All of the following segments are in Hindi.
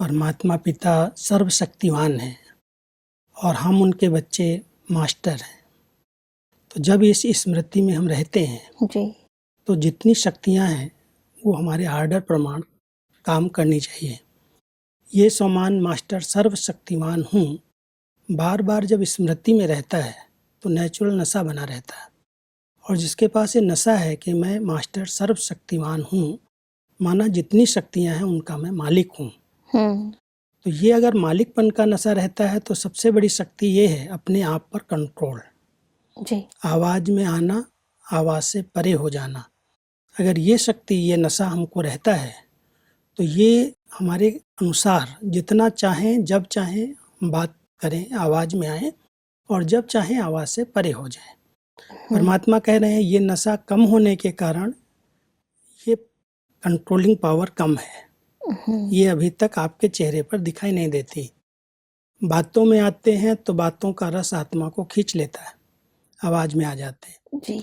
परमात्मा पिता सर्वशक्तिवान हैं और हम उनके बच्चे मास्टर हैं। तो जब इस स्मृति में हम रहते हैं जी। तो जितनी शक्तियां हैं वो हमारे आर्डर प्रमाण काम करनी चाहिए। ये समान मास्टर सर्वशक्तिवान हूँ बार बार जब स्मृति में रहता है तो नेचुरल नशा बना रहता है। और जिसके पास ये नशा है कि मैं मास्टर सर्वशक्तिवान हूँ, माना जितनी शक्तियां हैं उनका मैं मालिक हूँ। तो ये अगर मालिकपन का नशा रहता है तो सबसे बड़ी शक्ति ये है अपने आप पर कंट्रोल। जी। आवाज़ में आना, आवाज़ से परे हो जाना। अगर ये शक्ति, ये नशा हमको रहता है तो ये हमारे अनुसार जितना चाहें जब चाहें बात करें, आवाज़ में आए और जब चाहें आवाज़ से परे हो जाएं। परमात्मा कह रहे हैं ये नशा कम होने के कारण ये कंट्रोलिंग पावर कम है। ये अभी तक आपके चेहरे पर दिखाई नहीं देती। बातों में आते हैं तो बातों का रस आत्मा को खींच लेता है, आवाज़ में आ जाते हैं। जी।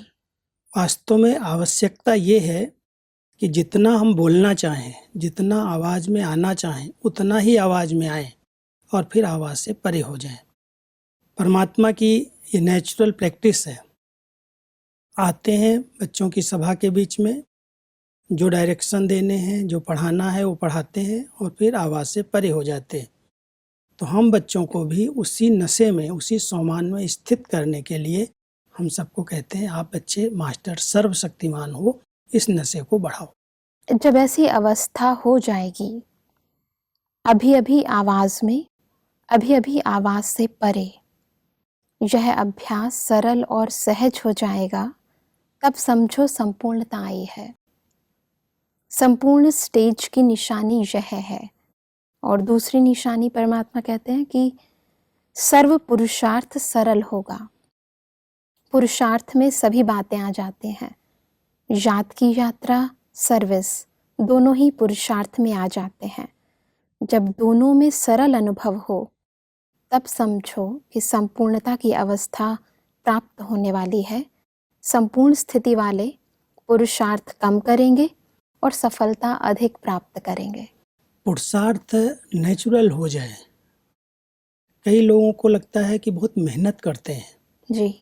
वास्तव में आवश्यकता ये है कि जितना हम बोलना चाहें, जितना आवाज़ में आना चाहें, उतना ही आवाज़ में आए और फिर आवाज़ से परे हो जाएं। परमात्मा की ये नेचुरल प्रैक्टिस है। आते हैं बच्चों की सभा के बीच में, जो डायरेक्शन देने हैं, जो पढ़ाना है वो पढ़ाते हैं और फिर आवाज़ से परे हो जाते हैं। तो हम बच्चों को भी उसी नशे में, उसी सोमान में स्थित करने के लिए हम सबको कहते हैं आप बच्चे मास्टर सर्वशक्तिमान हो, इस नशे को बढ़ाओ। जब ऐसी अवस्था हो जाएगी, अभी अभी आवाज में, अभी अभी आवाज से परे, यह अभ्यास सरल और सहज हो जाएगा, तब समझो संपूर्णता आई है। संपूर्ण स्टेज की निशानी यह है। और दूसरी निशानी परमात्मा कहते हैं कि सर्व पुरुषार्थ सरल होगा। पुरुषार्थ में सभी बातें आ जाते हैं। याद की यात्रा, सर्विस, दोनों ही पुरुषार्थ में आ जाते हैं। जब दोनों में सरल अनुभव हो तब समझो कि संपूर्णता की अवस्था प्राप्त होने वाली है। संपूर्ण स्थिति वाले पुरुषार्थ कम करेंगे और सफलता अधिक प्राप्त करेंगे। पुरुषार्थ नेचुरल हो जाए। कई लोगों को लगता है कि बहुत मेहनत करते हैं जी।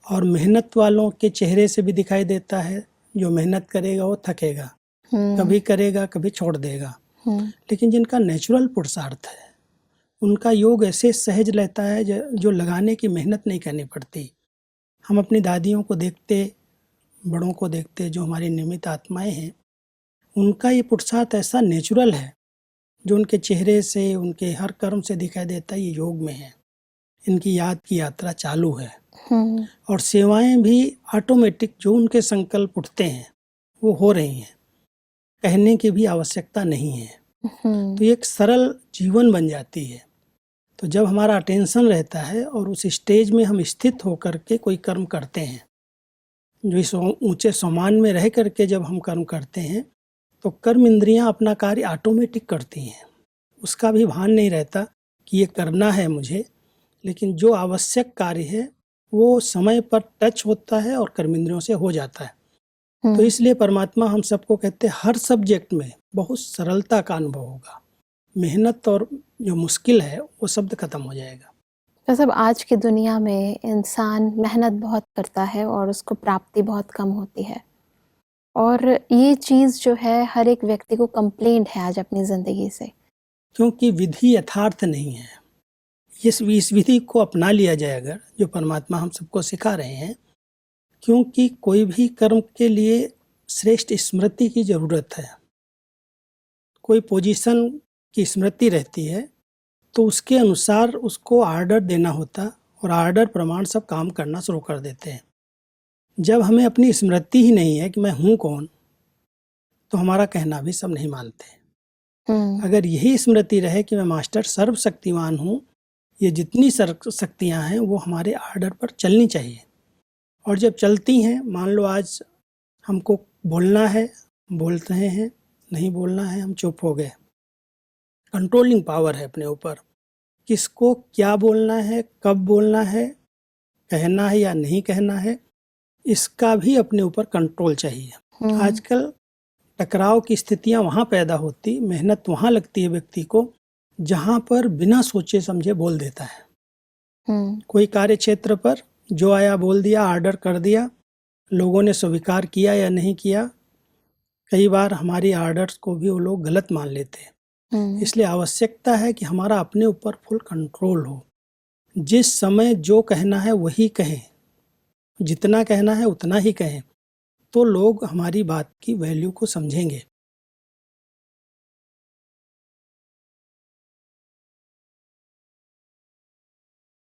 और मेहनत वालों के चेहरे से भी दिखाई देता है, जो मेहनत करेगा वो थकेगा, कभी करेगा कभी छोड़ देगा। लेकिन जिनका नेचुरल पुरुषार्थ है उनका योग ऐसे सहज रहता है जो लगाने की मेहनत नहीं करनी पड़ती। हम अपनी दादियों को देखते, बड़ों को देखते, जो हमारी नियमित आत्माएं हैं, उनका ये पुरुषार्थ ऐसा नेचुरल है जो उनके चेहरे से, उनके हर कर्म से दिखाई देता है ये योग में है। इनकी याद की यात्रा चालू है और सेवाएं भी ऑटोमेटिक जो उनके संकल्प उठते हैं वो हो रही हैं, कहने की भी आवश्यकता नहीं है। तो ये एक सरल जीवन बन जाती है। तो जब हमारा अटेंशन रहता है और उस स्टेज में हम स्थित होकर के कोई कर्म करते हैं, जो इस ऊंचे सोमान में रह करके जब हम कर्म करते हैं तो कर्म इंद्रियां अपना कार्य ऑटोमेटिक करती हैं। उसका भी भान नहीं रहता कि ये करना है मुझे, लेकिन जो आवश्यक कार्य है वो समय पर टच होता है और कर्म इंद्रियों से हो जाता है। तो इसलिए परमात्मा हम सबको कहते हैं हर सब्जेक्ट में बहुत सरलता का अनुभव होगा। मेहनत और जो मुश्किल है वो शब्द खत्म हो जाएगा। तो सब आज की दुनिया में इंसान मेहनत बहुत करता है और उसको प्राप्ति बहुत कम होती है। और ये चीज़ जो है हर एक व्यक्ति को कंप्लेंट है आज अपनी ज़िंदगी से। क्योंकि विधि यथार्थ नहीं है। इस विधि को अपना लिया जाए अगर, जो परमात्मा हम सबको सिखा रहे हैं, क्योंकि कोई भी कर्म के लिए श्रेष्ठ स्मृति की ज़रूरत है। कोई पोजीशन की स्मृति रहती है तो उसके अनुसार उसको आर्डर देना होता और आर्डर प्रमाण सब काम करना शुरू कर देते हैं। जब हमें अपनी स्मृति ही नहीं है कि मैं हूँ कौन, तो हमारा कहना भी सब नहीं मानते। अगर यही स्मृति रहे कि मैं मास्टर सर्वशक्तिमान हूँ, ये जितनी शक्तियाँ हैं वो हमारे आर्डर पर चलनी चाहिए। और जब चलती हैं, मान लो आज हमको बोलना है, बोल रहे हैं, नहीं बोलना है, हम चुप हो गए। कंट्रोलिंग पावर है अपने ऊपर, किसको क्या बोलना है, कब बोलना है, कहना है या नहीं कहना है, इसका भी अपने ऊपर कंट्रोल चाहिए। आजकल टकराव की स्थितियां वहाँ पैदा होती, मेहनत वहाँ लगती है व्यक्ति को जहाँ पर बिना सोचे समझे बोल देता है। कोई कार्य क्षेत्र पर जो आया बोल दिया, ऑर्डर कर दिया, लोगों ने स्वीकार किया या नहीं किया। कई बार हमारी ऑर्डर्स को भी वो लोग गलत मान लेते हैं। इसलिए आवश्यकता है कि हमारा अपने ऊपर फुल कंट्रोल हो। जिस समय जो कहना है वही कहें, जितना कहना है उतना ही कहें, तो लोग हमारी बात की वैल्यू को समझेंगे।